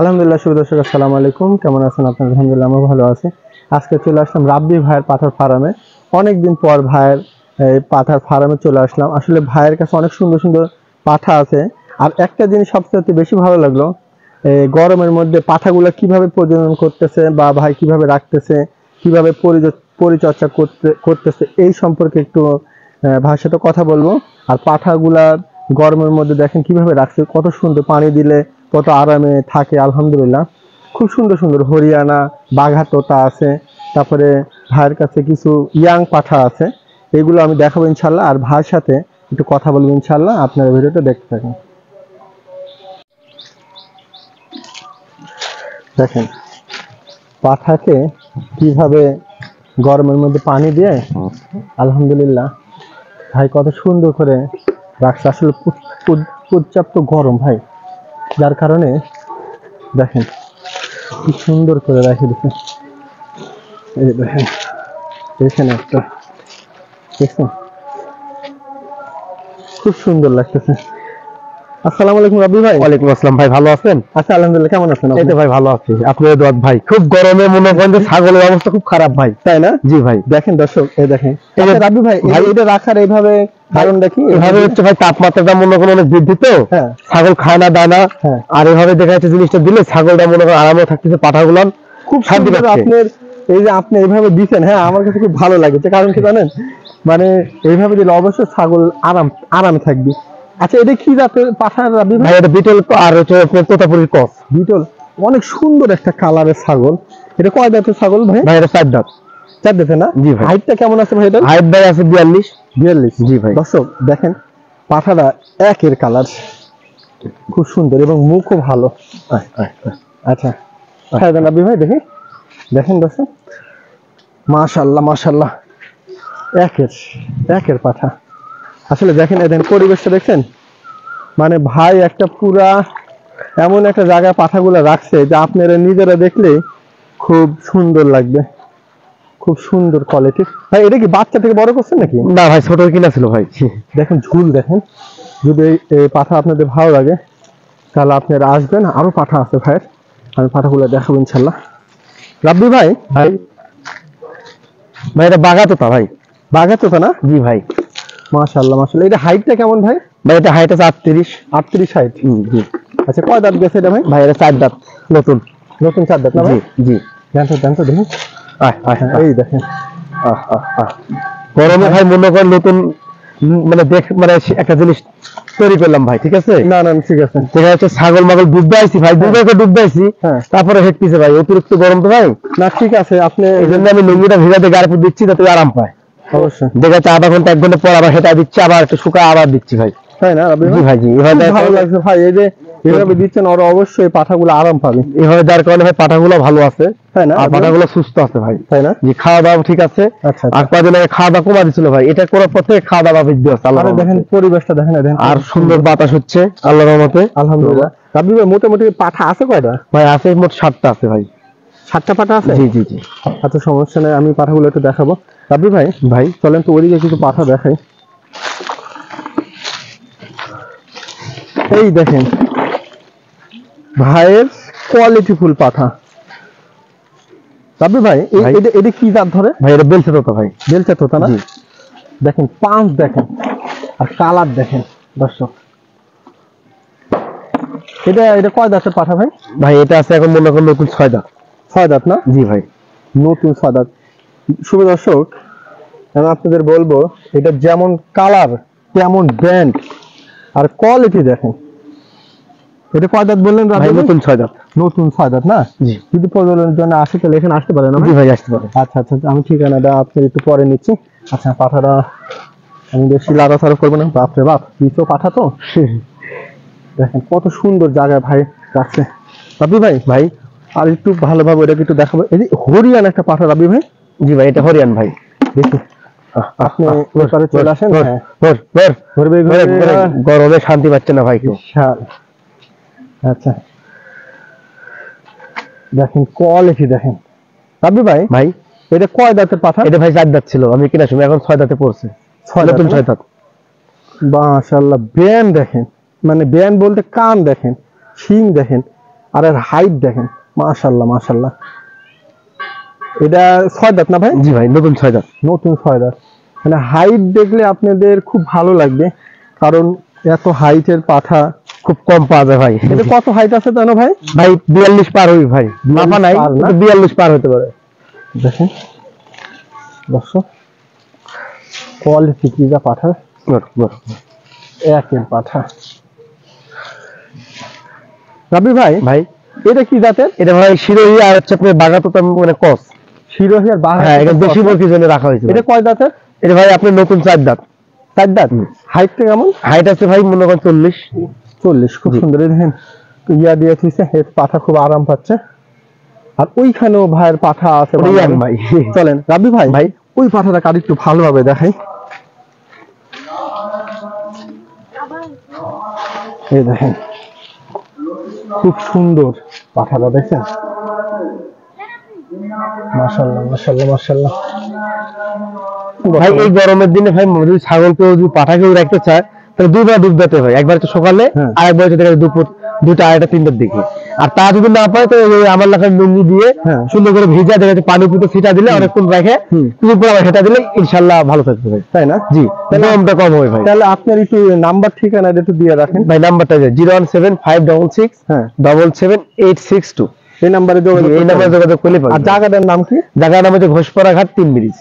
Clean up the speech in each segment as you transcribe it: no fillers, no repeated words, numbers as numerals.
আলহামদুলিল্লাহ শুভ দর্শক আসসালামু আলাইকুম, কেমন আছেন আপনারা? আলহামদুলিল্লাহ আমরা ভালো আছি। আজকে চলে আসলাম রাব্বি ভাইয়ের পাঠার ফার্মে। অনেকদিন পর ভাইয়ের এই পাঠার ফার্মে চলে আসলাম। আসলে ভাইয়ের কাছে অনেক সুন্দর সুন্দর পাঠা আছে। আর একটা জিনিস সবচেয়ে বেশি ভালো লাগলো, এই গরমের মধ্যে পাঠাগুলো কিভাবে প্রজনন করতেছে বা ভাই কিভাবে রাখতেছে, কিভাবে পরিচর্যা করতেছে এই সম্পর্কে একটু ভাইয়ের সাথে কথা বলবো। আর পাঠাগুলা গরমের মধ্যে দেখেন কিভাবে রাখছে, কত সুন্দর, পানি দিলে কত আরামে থাকে। আলহামদুলিল্লাহ খুব সুন্দর সুন্দর হরিয়ানা বাঘা তোতা আছে, তারপরে ভাইয়ের কাছে কিছু ইয়াং পাঠা আছে, এগুলো আমি দেখাবো ইনশাল্লাহ। আর ভাইয়ের সাথে একটু কথা বলবো ইনশাল্লাহ, আপনারা ভিডিওটা দেখতে থাকেন। দেখেন পাঠাকে কিভাবে গরমের মধ্যে পানি দিয়ে আলহামদুলিল্লাহ ভাই কত সুন্দর করে রাখছে। আসলে পর্যাপ্ত গরম ভাই, যার কারণে দেখেন কি সুন্দর করে রেখে দিচ্ছে। এই দেখেন এখানে একটা দেখছেন, খুব সুন্দর লাগতেছে। আসসালামু আলাইকুম রাব্বি ভাই। ওয়ালাইকুম আসসালাম ভাই, ভালো আছেন? আচ্ছা আলহামদুলিল্লাহ, কেমন আছেন? এই তো ভাই ভালো আছি, আপনাদের দোয়া ভাই। খুব গরমে মনে করেন যে ছাগলের অবস্থা খুব খারাপ ভাই, তাই না? জি ভাই। দেখেন দর্শক, এই দেখেন রাব্বি ভাই এটা রাখার এইভাবে কারণটা কি? এভাবে হচ্ছে ভাই তাপমাত্রাটা মনে করেন অনেক বৃদ্ধি তো, হ্যাঁ ছাগল খায় না দানা, আর এভাবে দেখা যাচ্ছে জিনিসটা দিলে ছাগলটা মনে করেন আরামে থাকতেছে, পাঠাগুলো খুব শান্তি পাচ্ছে। আপনার এই যে আপনি এইভাবে দিচ্ছেন, হ্যাঁ আমার কাছে খুব ভালো লাগছে। কারণ কি জানেন, মানে এইভাবে দিলে অবশ্যই ছাগল আরামে থাকবে। আচ্ছা এটা কি জাতের পাঠা রাব্বি ভাই? এটা বিটল আর হচ্ছে তোতাপুরির ক্রস। বিটল, অনেক সুন্দর একটা কালারের ছাগল। এটা কয় দাঁতের ছাগল ভাই? ভাই এটা 4 দাঁত। 4 দাঁতের না? জি ভাই। হাইটটা কেমন আছে ভাই? এটা হাইট ভাই আছে 42। জি ভাই। দর্শক দেখেন পাঠাটা একের কালার, খুব সুন্দর এবং মুখও ভালো। আচ্ছা রাব্বি ভাই দেখি, দেখেন দর্শক, মাশাআল্লাহ মাশাআল্লাহ, একের পাঠা। আসলে দেখেন এদের পরিবেশটা দেখছেন, মানে ভাই একটা পুরা এমন একটা জায়গায় পাঠাগুলো রাখছে যে আপনারা নিজেরা দেখলে খুব সুন্দর লাগবে, খুব সুন্দর কোয়ালিটির। ভাই এটা কি বাচ্চা থেকে বড় করছেন নাকি? না ভাই, ছোট কিনা ছিল ভাই। দেখেন ঝুল দেখেন। যদি এই পাঠা আপনাদের ভালো লাগে তাহলে আপনারা আসবেন, আরো পাঠা আছে ভাইয়ের, আমি পাঠাগুলো দেখাবো ইনশাল্লাহ। রাব্বি ভাই ভাই ভাই এটা বাঘা তোতা ভাই। বাঘা তোতা না? জি ভাই। মাশাআল্লাহ মাশাআল্লাহ। এটা হাইটটা কেমন ভাই? ভাই এটা হাইট আছে 38 হাইট। জি। আচ্ছা কয় দাঁত গেছে এটা ভাই? ভাই এটা 4 দাঁত, নতুন 4 দাঁত না ভাই? জি। দেন তো দেখুন, এই দেখেন গরমে ভাই মনে করেন নতুন মানে মানে একটা জিনিস তৈরি করলাম ভাই, ঠিক আছে? না ঠিক আছে। দেখা যাচ্ছে ছাগল মাগল ডুববে আইছি ভাই, ডুববে আইছি, তারপরে হেঁটতেছে ভাই, অতিরিক্ত গরম তো ভাই। না ঠিক আছে, আপনি এই জন্য আমি লুঙ্গিটা ভিজাতে গায়ের উপর দিচ্ছি যাতে আরাম পায়। অবশ্যই দেখা যাচ্ছে আধা ঘন্টা 1 ঘন্টা পর আবার হেঁটে দিচ্ছি, আবার একটু শুকায় আবার দিচ্ছি ভাই। তাই না রাব্বি ভাই? ভাই জি, এভাবে ভালো লাগছে ভাই। এই যে এভাবে দিচ্ছেন, ওরা অবশ্যই পাঠাগুলো আরাম পাবে। এভাবে যার কারণে ভাই পাঠাগুলো ভালো আছে, তাই না? আর পাঠাগুলো সুস্থ আছে ভাই, তাই না? জি। খাওয়া দাওয়া ঠিক আছে। আচ্ছা আর কয়েকদিন আগে খাওয়া দাওয়া কমা দিছিল ভাই, এটা করার পর থেকে খাওয়া দাওয়া বৃদ্ধি হচ্ছে আল্লাহর রহমতে। দেখেন পরিবেশটা দেখেন, আর সুন্দর বাতাস হচ্ছে আল্লাহর রহমতে, আলহামদুলিল্লাহ। রাব্বি ভাই মোটামুটি পাঠা আছে কয়টা ভাই? আছে মোট 7টা আছে ভাই। 7টা পাঠা আছে? জি। আচ্ছা সমস্যা নেই, আমি পাঠাগুলো একটু দেখাবো। রাব্বি ভাই চলেন তো ওইদিকে কিছু পাঠা দেখাই। এই দেখেন ভাইয়ের কোয়ালিটি ফুল পাঠা। রাব্বি ভাই এটা কি জাত ধরে ভাই? এটা বেলচা তোতা ভাই। বেলচা তোতা না? দেখেন পাঁচ দেখেন আর কালার দেখেন দর্শক। এটা কয় দাঁতের পাঠা ভাই? ভাই এটা আছে এখন মনে করেন নতুন 6 দাঁত। 6 দাঁত না? জি ভাই, নতুন 6 দাঁত। শুভ দর্শক, আমি আপনাদের বলবো এটা যেমন কালার তেমন ব্র্যান্ড আর কোয়ালিটি দেখেন। এটা কয় দাঁত বললেন ভাই? নতুন 6 দাঁত। নতুন 6 দাঁত না? জি। যদি প্রজননের জন্য আসে তাহলে এখানে আসতে পারে না? জি ভাই আসতে পারে। আচ্ছা আমি ঠিকানাটা আপনার একটু পরে নিচ্ছি। আচ্ছা পাঠাটা আমি বেশি লাড়াচাড়া করবো না। বাপরে বাপ, কিছু পাঠা তো দেখেন কত সুন্দর জায়গায় ভাই রাখছে। রাব্বি ভাই আর একটু ভালোভাবে ওটাকে একটু দেখাবো। এই যে হরিয়ান একটা পাঠা রাব্বি ভাই। জি ভাই, এটা হরিয়ান ভাই। দেখি আপনি ওপারে চলে আসেন। গরমে শান্তি পাচ্ছে না ভাই কেউ। আচ্ছা দেখেন কোয়ালিটি দেখেন। রাব্বি ভাই এটা কয় দাঁতের পাঠা? এটা ভাই 4 দাঁত ছিল আমি কেনার সময়, এখন 6 দাঁতে পড়ছে। নতুন 6 দাঁত। মাশাআল্লাহ। ব্যান দেখেন, মানে ব্যান বলতে কান দেখেন, শিং দেখেন, আর এর হাইট দেখেন, মাশাআল্লাহ মাশাআল্লাহ। এটা 6 দাঁত না ভাই? জি ভাই, নতুন 6 দাঁত। নতুন 6 দাঁত। মানে হাইট দেখলে আপনাদের খুব ভালো লাগবে, কারণ এত হাইটের পাঠা খুব কম পাওয়া যায় ভাই। এটা কত হাইট আছে জানো ভাই? ভাই 42 পার হই ভাই, মাপা নাই, পার না? 42 পার হতে পারে। দেখেন দর্শক, কোয়ালিটি কি যা পাঠা, একের পাঠা। রাবি ভাই, ভাই এটা কি জাতের? এটা ভাই শিরোহী আর হচ্ছে আপনার বাগাতোতা মানে কস। শিরোহী আর বাঘা? হ্যাঁ, এটা দেশি মুরগির জন্য রাখা হয়েছে। এটা কয় দাঁতের? এটা ভাই আপনার নতুন 4 দাঁত। 4 দাঁত। হাইটটা কেমন? হাইট আছে ভাই মনে করেন 40। 40। খুব সুন্দর। এই দেখেন ইয়া দিয়ে থুইছে, এর পাঠা খুব আরাম পাচ্ছে। আর ওইখানেও ভাইয়ের পাঠা আছে ভাই। চলেন রাবি ভাই, ভাই ওই পাঠাটা কার একটু ভালোভাবে দেখাই। এই দেখেন খুব সুন্দর পাঠাটা, দেখেন মাশাআল্লাহ মাশাআল্লাহ মাশাআল্লাহ। ভাই এই গরমের দিনে ভাই যদি ছাগলকে যদি পাঠা কেউ রাখতে চায় তাহলে দুইবার দুধ দিতে হয়, একবার তো সকালে আর একবার হচ্ছে দুপুর 2টা 2:30 3টার দিকে। আর তা যদি না পায় তো আমার লেখায় লুঙ্গি দিয়ে সুন্দর করে ভিজা দেখে পানি পুঁতে ছিটা দিলে অনেকক্ষণ রেখে দুপুর আবার সেটা দিলে ইনশাল্লাহ ভালো থাকবে ভাই, তাই না? জি, তাহলে দামটা কম হবে ভাই। তাহলে আপনার একটু নাম্বার ঠিকানা একটু দিয়ে রাখেন ভাই। নাম্বারটা 01756 77862। এই নাম্বারে যোগাযোগ করলে পাবেন। আর জায়গাটার নাম কি? জায়গার নাম হচ্ছে ঘোষপাড়া ঘাট 3 ব্রিজ।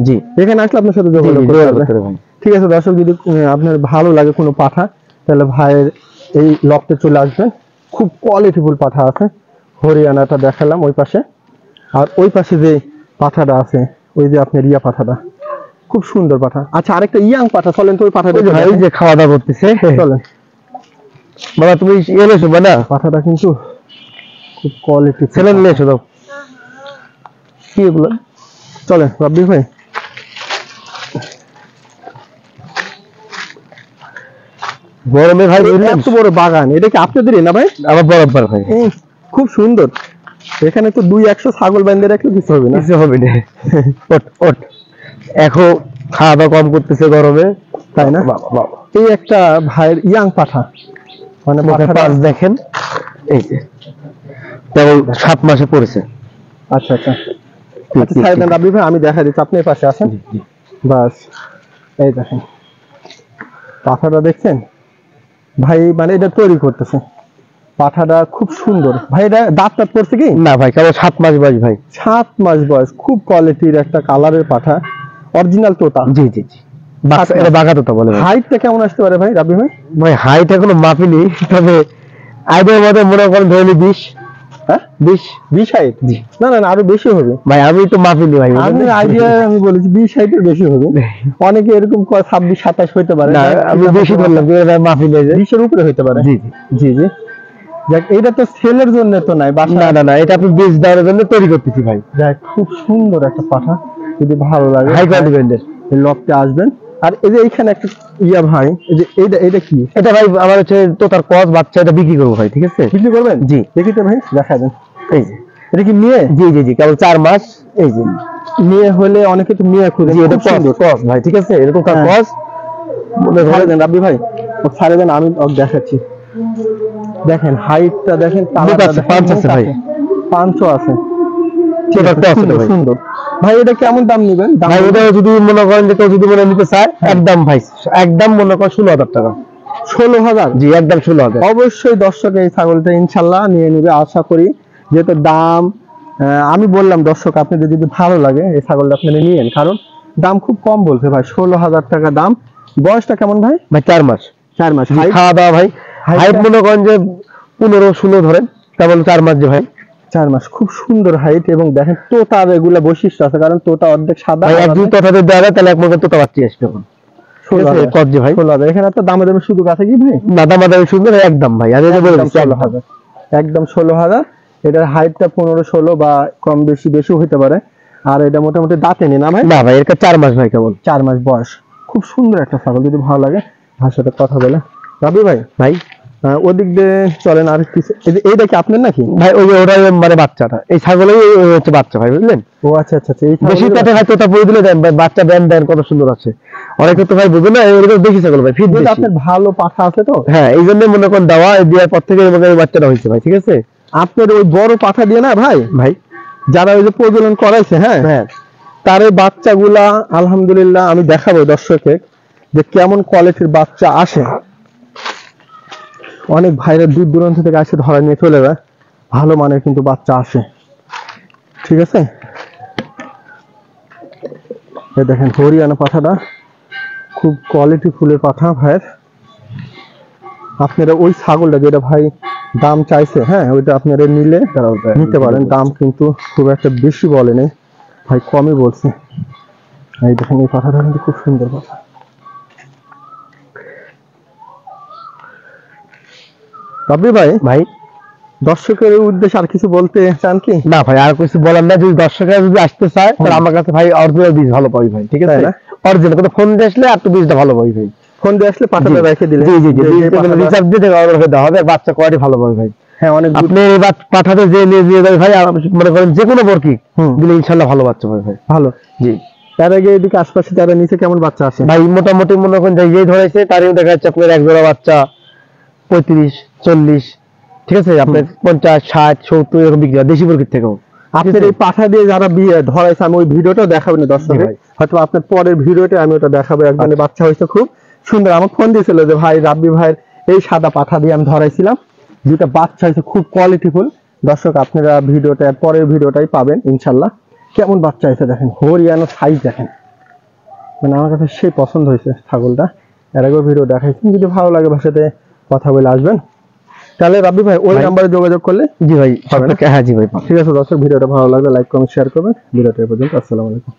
জি, এখানে আসলে আপনার সাথে যোগাযোগ করতে হবে। ঠিক আছে দর্শক, যদি আপনার ভালো লাগে কোনো পাঠা তাহলে ভাইয়ের এই লফটে চলে আসবেন। খুব কোয়ালিটিফুল পাঠা আছে। হরিয়ানাটা দেখালাম ওই পাশে, আর ওই পাশে যে পাঠাটা আছে ওই যে আপনার ইয়া পাঠাটা, খুব সুন্দর পাঠা। আচ্ছা, আরেকটা ইয়াং পাঠা, চলেন তো ওই পাঠাটা ভাই যে খাওয়া দাওয়া করতেছে। চলেন বাবা, তুমি এনেছো না পাঠাটা কিন্তু খুব কোয়ালিটি। ছেলে নিয়ে এসো দাও কি এগুলো। চলেন রাব্বি ভাই, গরমে ভাই এত বড় বাগান, এটা কি আপনাদেরই না ভাই? আমার বরাবর ভাই। খুব সুন্দর। এখানে তো 200 ছাগল বাঁধে রাখলে কিছু হবে না, কিছু হবে না। এখন খাওয়া দাওয়া কম করতেছে গরমে, তাই না? এই একটা ভাইয়ের ইয়াং পাঠা, মানে পাঁচ দেখেন, এই যে কেবল 7 মাসে পড়েছে। আচ্ছা আচ্ছা আচ্ছা, রাব্বি ভাই আমি দেখা দিচ্ছি, আপনি পাশে আসেন বাস। এই দেখেন পাঠাটা দেখছেন ভাই, মানে এটা তৈরি করতেছে। পাঠাটা খুব সুন্দর ভাই। এটা দাঁত টাত পড়ছে কি? না ভাই, কেবল 7 মাস বয়স ভাই। 7 মাস বয়স। খুব কোয়ালিটির একটা কালারের পাঠা, অরিজিনাল তোতা। জি জি জি, এটা বাঘা তোতা বলে। হাইটটা কেমন আসতে পারে ভাই রাব্বি ভাই? ভাই হাইট এখনো মাপিনি, তবে আইডিয়ার মধ্যে মনে করেন ধরে 20। হ্যাঁ 20 হাইট? জি। না না আরো বেশি হবে ভাই, আমি তো মাপিনি ভাই। আমি আইডিয়া আমি বলেছি 20 হাইটের বেশি হবে। অনেকে এরকম 26 27 হইতে পারে, না আমি বেশি বললাম, মাপিনি 20 এর উপরে হইতে পারে। জি জি জি। যাক, এটা তো সেলের জন্য তো নাই, না না না, এটা আপনি বীজ দেওয়ার জন্য তৈরি করতেছি ভাই। যাক, খুব সুন্দর একটা পাঠা, যদি ভালো লাগে হাই কোয়ালিটি ব্র্যান্ডের এই লফটে আসবেন। আর এই যে এইখানে একটা ইয়া ভাই, এই যে এটা কি? এটা ভাই আমার হচ্ছে তোতার কস বাচ্চা, এটা বিক্রি করবো ভাই। ঠিক আছে, বিক্রি করবেন? জি। দেখি তো ভাই, দেখাই দেন। এই যে এটা কি মেয়ে? জি জি জি, কেবল 4 মাস। এই যে মেয়ে হলে অনেকে তো মেয়ে খুঁজে। জি, এটা কস ভাই। ঠিক আছে, এরকম তার কস ধরে দেন রাব্বি ভাই, ও ছাড়ে দেন, আমি দেখাচ্ছি। দেখেন হাইটটা দেখেন, পাঁচ আছে ভাই, পাঁচও আছে। সুন্দর ভাই। এটা কেমন দাম নিবেন? ভাই এটা যদি মনে করেন যে কেউ যদি মনে নিতে চায়, একদম ভাই একদম মনে করেন 16,000 টাকা। 16,000? জি, একদম 16,000। অবশ্যই দর্শক এই ছাগলটা ইনশাল্লাহ নিয়ে নিবে আশা করি, যেহেতু দাম আমি বললাম দর্শক, আপনাদের যদি ভালো লাগে এই ছাগলটা আপনারা নিয়েন, কারণ দাম খুব কম বলছে ভাই, 16,000 টাকা দাম। বয়সটা কেমন ভাই? ভাই 4 মাস। 4 মাস। খাওয়া দাওয়া ভাই, হাইট মনে করেন যে 15-16 ধরেন, কেবল 4 মাস যে ভাই। 4 মাস। খুব সুন্দর হাইট, এবং দেখেন তোতার এগুলা বৈশিষ্ট্য আছে, কারণ তোতা অর্ধেক সাদা। একদিন তোতাদের দেওয়া যায় তাহলে এক মনে তোতা বাচ্চা আসবে। এখন 16,000 ভাই। 16,000। এখানে তো দামে দামে সুযোগ আছে কি ভাই? না, দামাদামি সুন্দর একদম ভাই। আমি বলে দিচ্ছি 16,000, একদম 16,000। এটার হাইটটা 15-16 বা কম বেশি হইতে পারে। আর এটা মোটামুটি দাঁতে নেই না ভাই? না ভাই, এটা 4 মাস ভাই, কেবল 4 মাস বয়স। খুব সুন্দর একটা ছাগল, যদি ভালো লাগে ভাইয়ের সাথে কথা বলে। রাবি ভাই, ওদিক দিয়ে চলেন। আর কিছু এইটা কি আপনার নাকি ভাই? ওই যে ওটাই মানে বাচ্চাটা, এই ছাগলেই হচ্ছে বাচ্চা ভাই, বুঝলেন? ও আচ্ছা আচ্ছা। এই বেশি পেটে ভাই তোতা পড়ে দিলে দেন ভাই, বাচ্চা দেন কত সুন্দর আছে। অনেকে তো ভাই বুঝে না, এরকম বেশি ছাগল ভাই, ফিট বেশি। আপনার ভালো পাঠা আছে তো? হ্যাঁ, এই জন্য মনে করেন দেওয়া দেওয়ার পর থেকে এই বাচ্চাটা হয়েছে ভাই। ঠিক আছে, আপনার ওই বড় পাঠা দিয়ে না ভাই ভাই যারা ওই যে প্রজনন করাইছে, হ্যাঁ হ্যাঁ তার এই বাচ্চাগুলা আলহামদুলিল্লাহ আমি দেখাবো দর্শকে যে কেমন কোয়ালিটির বাচ্চা আসে। অনেক ভাইরা দূর দূরান্ত থেকে আসে ধরা নিয়ে চলে যায়, ভালো মানের কিন্তু বাচ্চা আসে। ঠিক আছে, এই দেখেন হরিয়ানা পাঠাটা খুব কোয়ালিটি ফুলের পাঠা ভাইয়ের। আপনারা ওই ছাগলটা যেটা ভাই দাম চাইছে, হ্যাঁ ওইটা আপনারা নিতে পারেন। দাম কিন্তু খুব একটা বেশি বলেনি ভাই, কমই বলছে। এই দেখেন এই পাঠাটা কিন্তু খুব সুন্দর পাঠা। রাব্বি ভাই, ভাই দর্শকের উদ্দেশ্যে আর কিছু বলতে চান কি? না ভাই আর কিছু বলার না, যদি দর্শকরা যদি আসতে চায় তাহলে আমার কাছে ভাই অরিজিনাল বীজ ভালো পাই ভাই। ঠিক আছে, তাই না? অরিজিনাল কোনো ফোন দিয়ে আসলে আর তো বীজটা ভালো পাই ভাই। ফোন দিয়ে আসলে পাঠাটা রেখে দিলে জি জি জি, যে পাঠাটা- রিচার্জ দিয়ে অর্ডার করে দেওয়া হবে, বাচ্চা কোয়ালিটি ভালো পাবে ভাই। হ্যাঁ অনেক আপনি এই পাঠাতে যে নিয়ে দিয়ে যাবে ভাই, আর মনে করেন যে কোনো বরকি হুম। দিলে ইনশাআল্লাহ ভালো বাচ্চা পাবে ভাই। ভালো। জি তার আগে এদিকে আশপাশে তারা নিচে কেমন বাচ্চা আসে? ভাই মোটামুটি মনে করেন যেই ধরেছে তারই দেখা যাচ্ছে আপনার এক জোড়া বাচ্চা 35-40, ঠিক আছে, আপনার 50-60-70 এরকম বিক্রি হয় দেশি বরকির থেকেও। আপনার এই পাঠা দিয়ে যারা বিয়ে ধরাইছে, আমি ওই ভিডিওটা দেখাবেন দর্শক জি ভাই। হয়তো আপনার পরের ভিডিওতে আমি ওটা দেখাবো। একজনের বাচ্চা হয়েছে খুব সুন্দর, আমার ফোন দিয়েছিল যে ভাই রাব্বি ভাইয়ের এই সাদা পাঠা দিয়ে আমি ধরাইছিলাম, যেটা বাচ্চা হয়েছে খুব কোয়ালিটিফুল। দর্শক আপনারা ভিডিওটা পরের ভিডিওটাই পাবেন ইনশাল্লাহ। কেমন বাচ্চা হয়েছে দেখেন, হরিয়ানা সাইজ দেখেন, মানে আমার কাছে সেই পছন্দ হয়েছে ছাগলটা। এর আগেও ভিডিও দেখাইছি, যদি ভালো লাগে ভাষাতে কথা বলে আসবেন। তাহলে রাব্বি ভাই ওই ভাই। নাম্বারে যোগাযোগ করলে জি ভাই হবে না? হ্যাঁ জি ভাই। ঠিক আছে দর্শক, ভিডিওটা ভালো লাগলে লাইক কমেন্ট শেয়ার করবেন। ভিডিওটা এই পর্যন্ত, আসসালামু আলাইকুম।